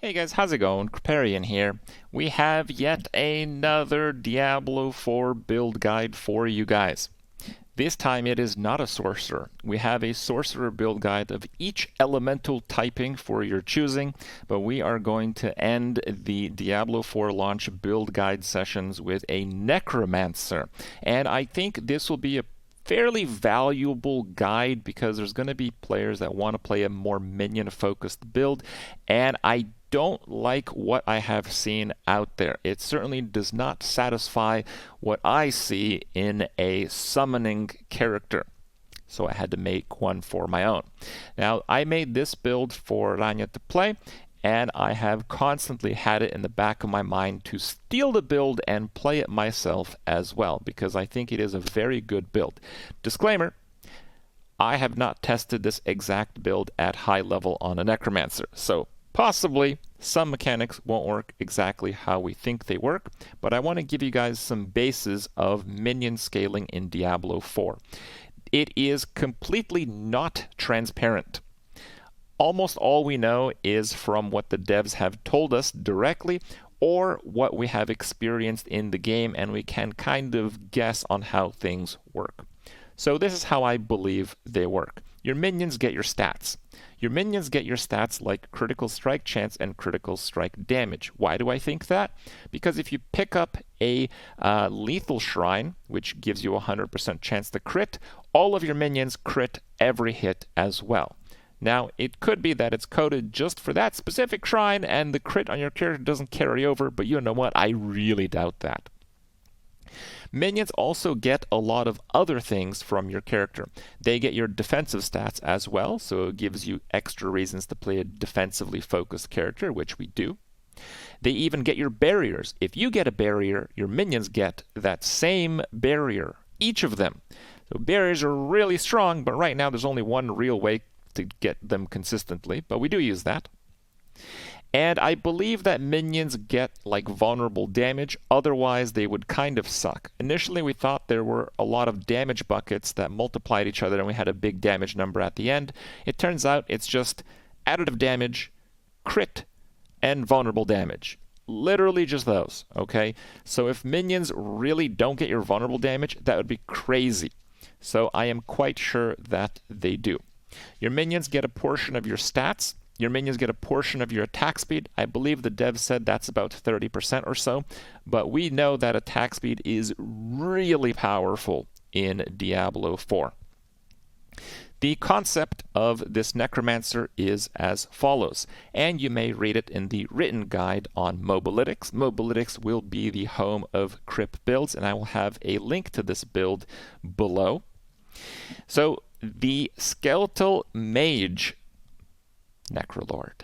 Hey guys, how's it going? KRIPP'S here. We have yet another Diablo 4 build guide for you guys. This time it is not a sorcerer. We have a sorcerer build guide of each elemental typing for your choosing, but we are going to end the Diablo 4 launch build guide sessions with a necromancer. And I think this will be a fairly valuable guide because there's going to be players that want to play a more minion focused build, and I don't like what I have seen out there. It certainly does not satisfy what I see in a summoning character. So I had to make one for my own. Now, I made this build for Rania to play, and I have constantly had it in the back of my mind to steal the build and play it myself as well, because I think it is a very good build. Disclaimer, I have not tested this exact build at high level on a necromancer, so possibly some mechanics won't work exactly how we think they work, but I want to give you guys some bases of minion scaling in Diablo 4. It is completely not transparent. Almost all we know is from what the devs have told us directly or what we have experienced in the game, and we can kind of guess on how things work. So this is how I believe they work. Your minions get your stats. Your minions get your stats like critical strike chance and critical strike damage. Why do I think that? Because if you pick up a lethal shrine, which gives you a 100% chance to crit, all of your minions crit every hit as well. Now, it could be that it's coded just for that specific shrine and the crit on your character doesn't carry over, but you know what? I really doubt that. Minions also get a lot of other things from your character. They get your defensive stats as well, so it gives you extra reasons to play a defensively focused character, which we do. They even get your barriers. If you get a barrier, your minions get that same barrier, each of them. So barriers are really strong, but right now there's only one real way to get them consistently, but we do use that. And I believe that minions get like vulnerable damage, otherwise they would kind of suck. Initially we thought there were a lot of damage buckets that multiplied each other and we had a big damage number at the end. It turns out it's just additive damage, crit, and vulnerable damage. Literally just those, okay? So if minions really don't get your vulnerable damage, that would be crazy. So I am quite sure that they do. Your minions get a portion of your stats. Your minions get a portion of your attack speed. I believe the dev said that's about 30% or so, but we know that attack speed is really powerful in Diablo 4. The concept of this necromancer is as follows, and you may read it in the written guide on Mobalytics. Mobalytics will be the home of KRIPP builds, and I will have a link to this build below. So the skeletal mage Necrolord.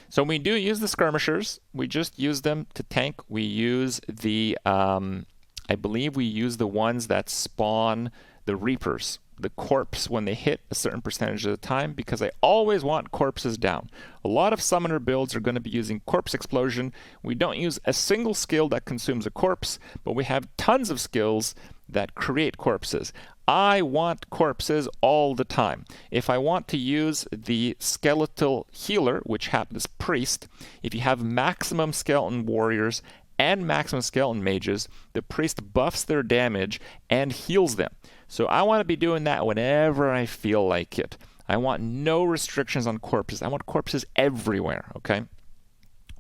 So we do use the skirmishers. We just use them to tank. We use the, I believe we use the ones that spawn the Reapers, the corpse when they hit a certain percentage of the time, because I always want corpses down. A lot of summoner builds are going to be using corpse explosion. We don't use a single skill that consumes a corpse, but we have tons of skills that create corpses. I want corpses all the time. If I want to use the skeletal healer, which happens priest, if you have maximum skeleton warriors and maximum skeleton mages, the priest buffs their damage and heals them. So I want to be doing that whenever I feel like it. I want no restrictions on corpses. I want corpses everywhere, okay?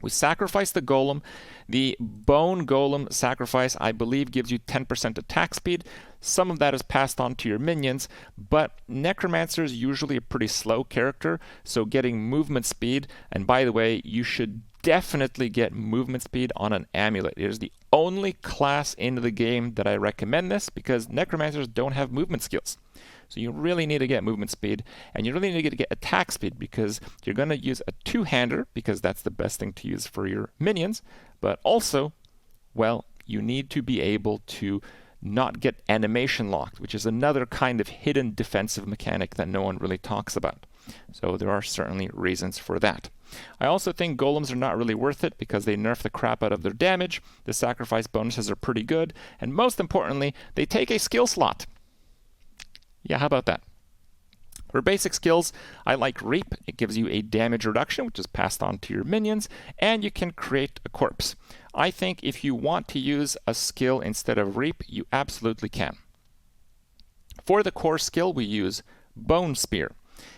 We sacrifice the golem. The bone golem sacrifice, I believe, gives you 10% attack speed. Some of that is passed on to your minions, but Necromancer is usually a pretty slow character, so getting movement speed, and by the way, you should definitely get movement speed on an amulet. It is the only class in the game that I recommend this, because Necromancers don't have movement skills. So you really need to get movement speed, and you really need to get attack speed, because you're going to use a two-hander, because that's the best thing to use for your minions, but also, well, you need to be able to not get animation locked, which is another kind of hidden defensive mechanic that no one really talks about. So there are certainly reasons for that. I also think golems are not really worth it because they nerf the crap out of their damage, the sacrifice bonuses are pretty good, and most importantly, they take a skill slot. Yeah, how about that? For basic skills, I like Reap. It gives you a damage reduction, which is passed on to your minions, and you can create a corpse. I think if you want to use a skill instead of Reap, you absolutely can. For the core skill, we use Bone Spear.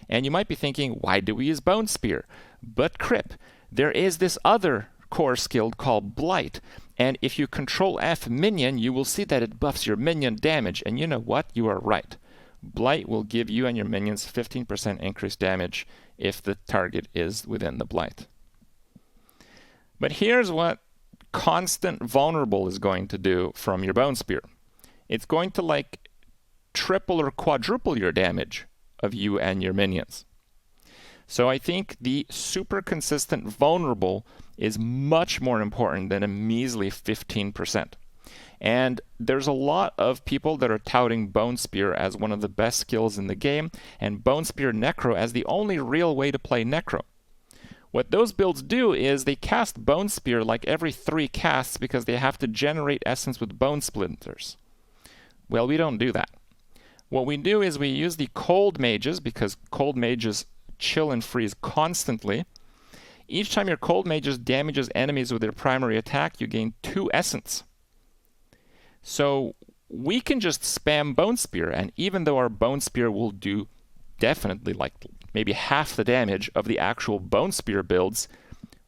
And you might be thinking, why do we use Bone Spear? But Kripp, there is this other core skill called Blight. And if you Control F minion, you will see that it buffs your minion damage. And you know what? You are right. Blight will give you and your minions 15% increased damage if the target is within the Blight. But here's what Constant Vulnerable is going to do from your Bone Spear. It's going to like triple or quadruple your damage of you and your minions. So I think the super consistent vulnerable is much more important than a measly 15%. And there's a lot of people that are touting Bone Spear as one of the best skills in the game, and Bone Spear NECRO as the only real way to play NECRO. What those builds do is they cast Bone Spear like every 3 casts because they have to generate essence with bone splinters. Well, we don't do that. What we do is we use the cold mages, because cold mages chill and freeze constantly. Each time your cold mages damages enemies with their primary attack, you gain 2 essence. So we can just spam Bone Spear, and even though our Bone Spear will do definitely like maybe half the damage of the actual Bone Spear builds,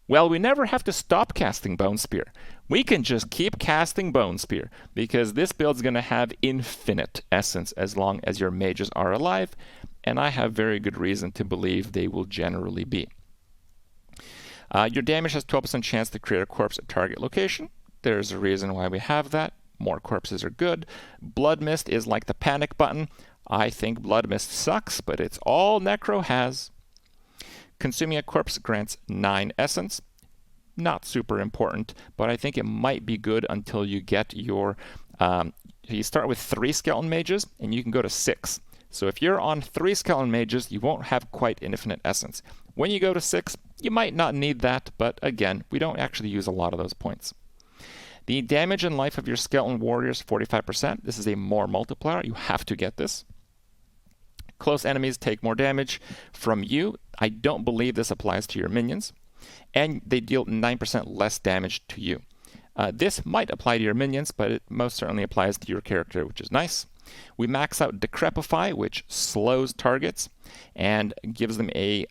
well, we never have to stop casting Bone Spear. We can just keep casting Bone Spear, because this build's going to have infinite essence as long as your mages are alive, and I have very good reason to believe they will generally be. Your damage has 12% chance to create a corpse at target location. There's a reason why we have that. More corpses are good. Blood Mist is like the panic button. I think Blood Mist sucks, but it's all NECRO has. Consuming a corpse grants 9 essence. Not super important, but I think it might be good until you get your... you start with 3 skeleton mages, and you can go to 6. So if you're on 3 skeleton mages, you won't have quite infinite essence. When you go to 6, you might not need that, but again, we don't actually use a lot of those points. The damage and life of your skeleton warriors, 45%. This is a more multiplier. You have to get this. Close enemies take more damage from you. I don't believe this applies to your minions. And they deal 9% less damage to you. This might apply to your minions, but it most certainly applies to your character, which is nice. We max out Decrepify, which slows targets and gives them a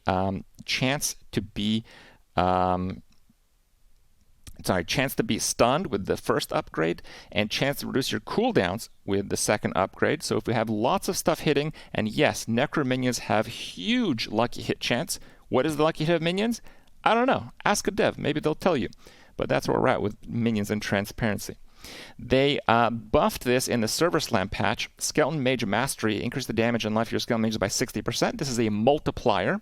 chance to be stunned with the first upgrade, and chance to reduce your cooldowns with the second upgrade. So if we have lots of stuff hitting, and yes, NECRO minions have huge lucky hit chance. What is the lucky hit of minions? I don't know. Ask a dev. Maybe they'll tell you. But that's where we're at with minions and transparency. They buffed this in the Server Slam patch. Skeleton Mage Mastery increased the damage and life of your skeleton mages by 60%. This is a multiplier.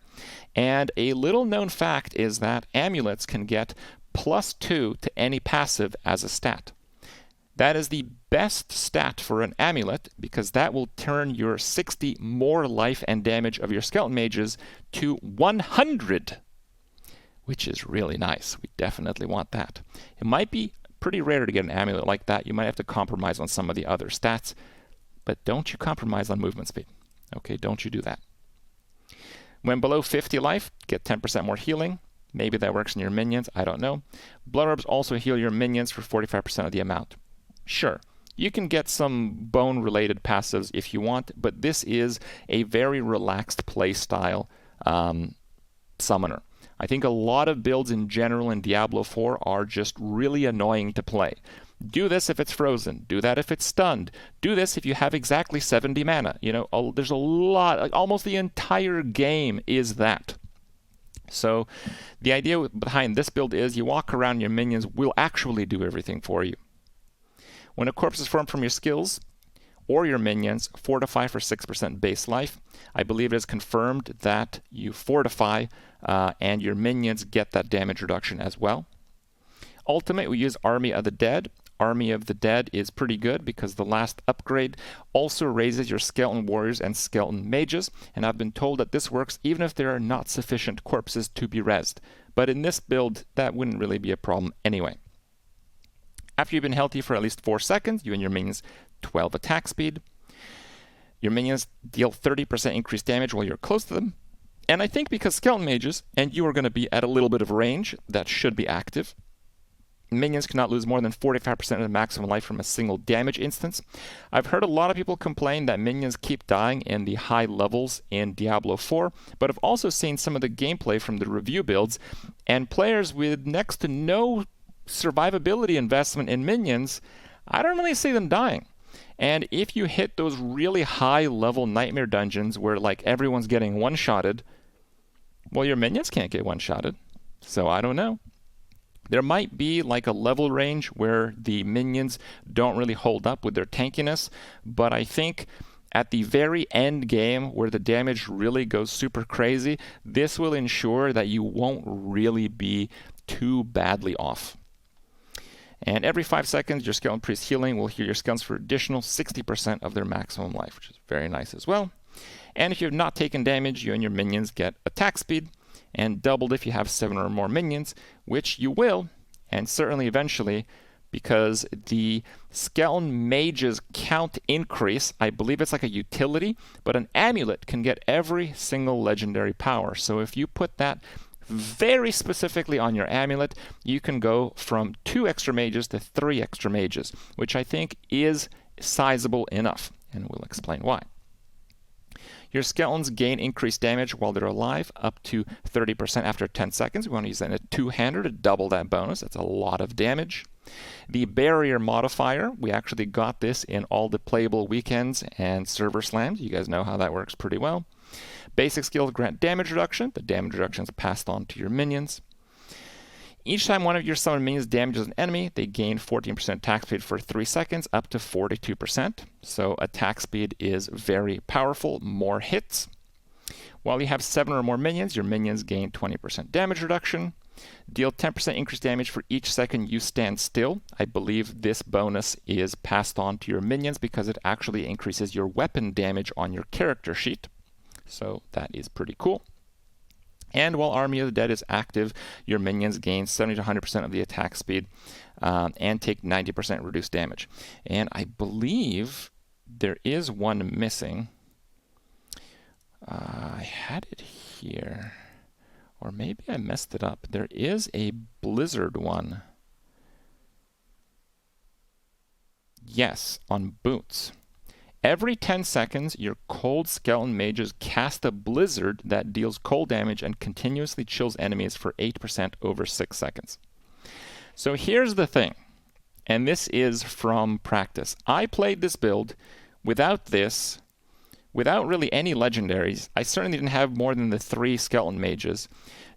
And a little known fact is that amulets can get +2 to any passive as a stat. That is the best stat for an amulet, because that will turn your 60 more life and damage of your skeleton mages to 100, which is really nice. We definitely want that. It might be pretty rare to get an amulet like that. You might have to compromise on some of the other stats, but don't you compromise on movement speed. Okay, don't you do that. When below 50 life, get 10% more healing. Maybe that works in your minions, I don't know. Blood Orbs also heal your minions for 45% of the amount. Sure, you can get some bone-related passives if you want, but this is a very relaxed play style summoner. I think a lot of builds in general in Diablo 4 are just really annoying to play. Do this if it's frozen. Do that if it's stunned. Do this if you have exactly 70 mana. You know, there's a lot, like almost the entire game is that. So the idea behind this build is you walk around, your minions will actually do everything for you. When a corpse is formed from your skills or your minions, fortify for 6% base life. I believe it is confirmed that you fortify and your minions get that damage reduction as well. Ultimate, we use Army of the Dead. Army of the Dead is pretty good because the last upgrade also raises your skeleton warriors and skeleton mages, and I've been told that this works even if there are not sufficient corpses to be rezzed. But in this build, that wouldn't really be a problem anyway. After you've been healthy for at least 4 seconds, you and your minions 12 attack speed. Your minions deal 30% increased damage while you're close to them. And I think because skeleton mages, and you are going to be at a little bit of range, that should be active. Minions cannot lose more than 45% of the maximum life from a single damage instance. I've heard a lot of people complain that minions keep dying in the high levels in Diablo 4, but I've also seen some of the gameplay from the review builds, and players with next to no survivability investment in minions, I don't really see them dying. And if you hit those really high level nightmare dungeons where like everyone's getting one-shotted, well, your minions can't get one-shotted. So I don't know. There might be like a level range where the minions don't really hold up with their tankiness, but I think at the very end game where the damage really goes super crazy, this will ensure that you won't really be too badly off. And every 5 seconds, your skeleton priest healing will heal your skeletons for additional 60% of their maximum life, which is very nice as well. And if you have not taken damage, you and your minions get attack speed, and doubled if you have 7 or more minions, which you will, and certainly eventually, because the skeleton mage's count increase, I believe it's like a utility, but an amulet can get every single legendary power. So if you put that very specifically on your amulet, you can go from 2 extra mages to 3 extra mages, which I think is sizable enough, and we'll explain why. Your skeletons gain increased damage while they're alive, up to 30% after 10 seconds. We want to use that in a two-hander to double that bonus. That's a lot of damage. The barrier modifier, we actually got this in all the playable weekends and server slams. You guys know how that works pretty well. Basic skills grant damage reduction. The damage reduction is passed on to your minions. Each time one of your summoned minions damages an enemy, they gain 14% attack speed for 3 seconds, up to 42%. So attack speed is very powerful, more hits. While you have 7 or more minions, your minions gain 20% damage reduction. Deal 10% increased damage for each second you stand still. I believe this bonus is passed on to your minions because it actually increases your weapon damage on your character sheet. So that is pretty cool. And while Army of the Dead is active, your minions gain 70 to 100% of the attack speed and take 90% reduced damage. And I believe there is one missing. I had it here. Or maybe I messed it up. There is a Blizzard one. Yes, on boots. Every 10 seconds, your cold skeleton mages cast a blizzard that deals cold damage and continuously chills enemies for 8% over 6 seconds. So here's the thing, and this is from practice. I played this build without this, without really any legendaries. I certainly didn't have more than the 3 skeleton mages.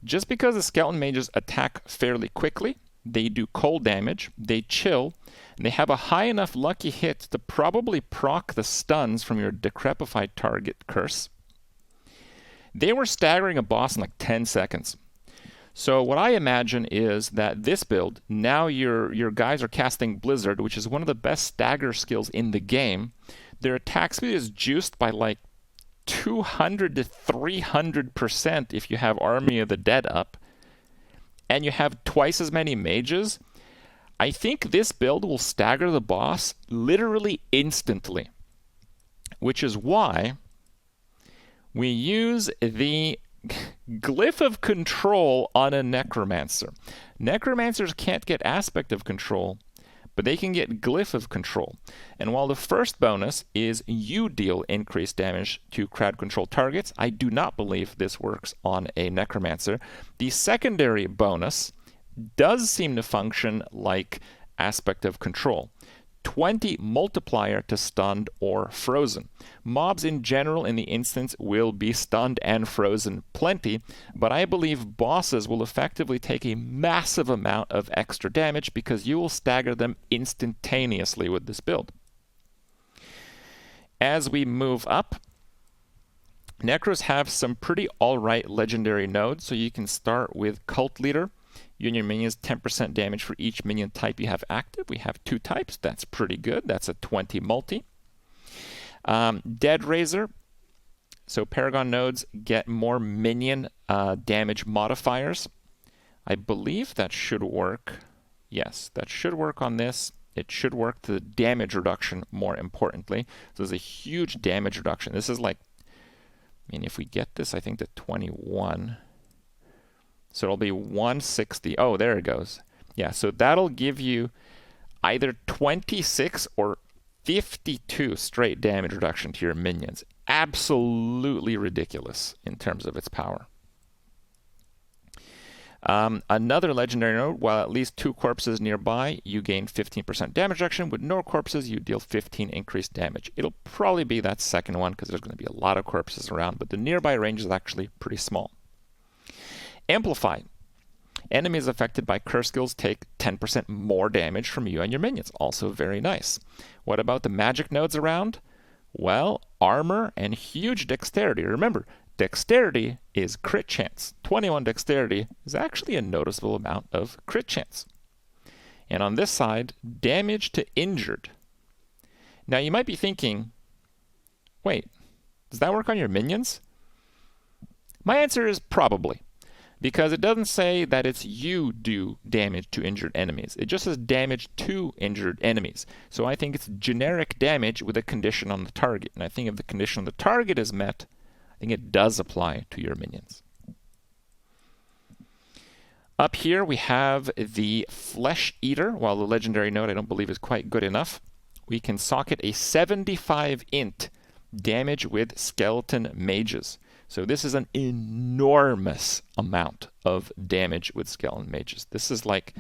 Just because the skeleton mages attack fairly quickly, they do cold damage, they chill, and they have a high enough lucky hit to probably proc the stuns from your decrepified target curse. They were staggering a boss in like 10 seconds. So what I imagine is that this build, now your guys are casting Blizzard, which is one of the best stagger skills in the game. Their attack speed is juiced by like 200 to 300% if you have Army of the Dead up. And you have twice as many mages, I think this build will stagger the boss literally instantly. Which is why we use the Glyph of Control on a Necromancer. Necromancers can't get Aspect of Control, but they can get Glyph of Control. And while the first bonus is you deal increased damage to crowd control targets, I do not believe this works on a Necromancer. The secondary bonus does seem to function like Aspect of Control. 20 multiplier to stunned or frozen. Mobs in general in the instance will be stunned and frozen plenty, but I believe bosses will effectively take a massive amount of extra damage because you will stagger them instantaneously with this build. As we move up, Necros have some pretty alright legendary nodes, so you can start with Cult Leader. You and your minions 10% damage for each minion type you have active. We have 2 types. That's pretty good. That's a 20 multi. Dead Razor. So Paragon nodes get more minion damage modifiers. I believe that should work. Yes, that should work on this. It should work to the damage reduction more importantly. So there's a huge damage reduction. This is like, I mean, if we get this, I think to 21. So it'll be 160. Oh, there it goes. Yeah, so that'll give you either 26 or 52 straight damage reduction to your minions. Absolutely ridiculous in terms of its power. Another legendary node, while at least 2 corpses nearby, you gain 15% damage reduction. With no corpses, you deal 15 increased damage. It'll probably be that second one because there's going to be a lot of corpses around, but the nearby range is actually pretty small. Amplify. Enemies affected by curse skills take 10% more damage from you and your minions. Also very nice. What about the magic nodes around? Well, armor and huge dexterity. Remember, dexterity is crit chance. 21 dexterity is actually a noticeable amount of crit chance. And on this side, damage to injured. Now you might be thinking, wait, does that work on your minions? My answer is probably. Because it doesn't say that it's you do damage to injured enemies. It just says damage to injured enemies. So I think it's generic damage with a condition on the target. And I think if the condition on the target is met, I think it does apply to your minions. Up here we have the Flesh Eater. While the legendary node I don't believe is quite good enough, we can socket a 75 int damage with skeleton mages. So this is an enormous amount of damage with skeleton mages. This is like,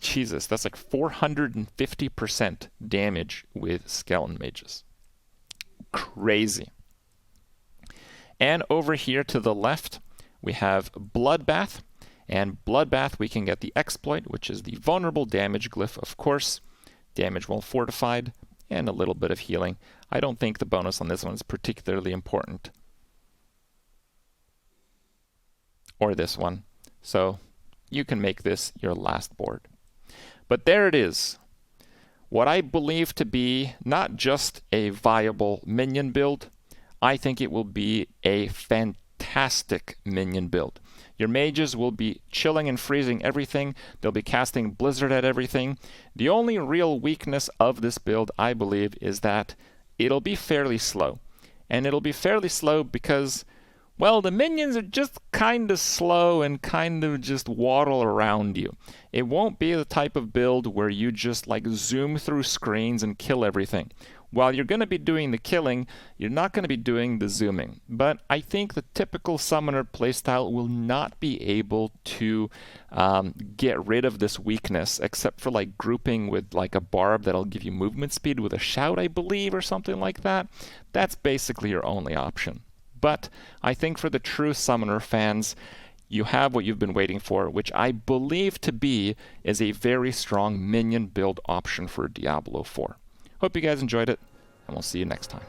Jesus, that's like 450% damage with skeleton mages. Crazy. And over here to the left, we have Bloodbath. And Bloodbath, we can get the exploit, which is the vulnerable damage glyph, of course. Damage while fortified, and a little bit of healing. I don't think the bonus on this one is particularly important. Or this one. So you can make this your last board. But there it is. What I believe to be not just a viable minion build, I think it will be a fantastic minion build. Your mages will be chilling and freezing everything. They'll be casting Blizzard at everything. The only real weakness of this build, I believe, is that it'll be fairly slow. And it'll be fairly slow because, well, the minions are just kind of slow and kind of just waddle around you. It won't be the type of build where you just like zoom through screens and kill everything. While you're going to be doing the killing, you're not going to be doing the zooming. But I think the typical summoner playstyle will not be able to get rid of this weakness, except for like grouping with like a barb that'll give you movement speed with a shout, I believe, or something like that. That's basically your only option. But I think for the true summoner fans, you have what you've been waiting for, which I believe to be is a very strong minion build option for Diablo 4. Hope you guys enjoyed it, and we'll see you next time.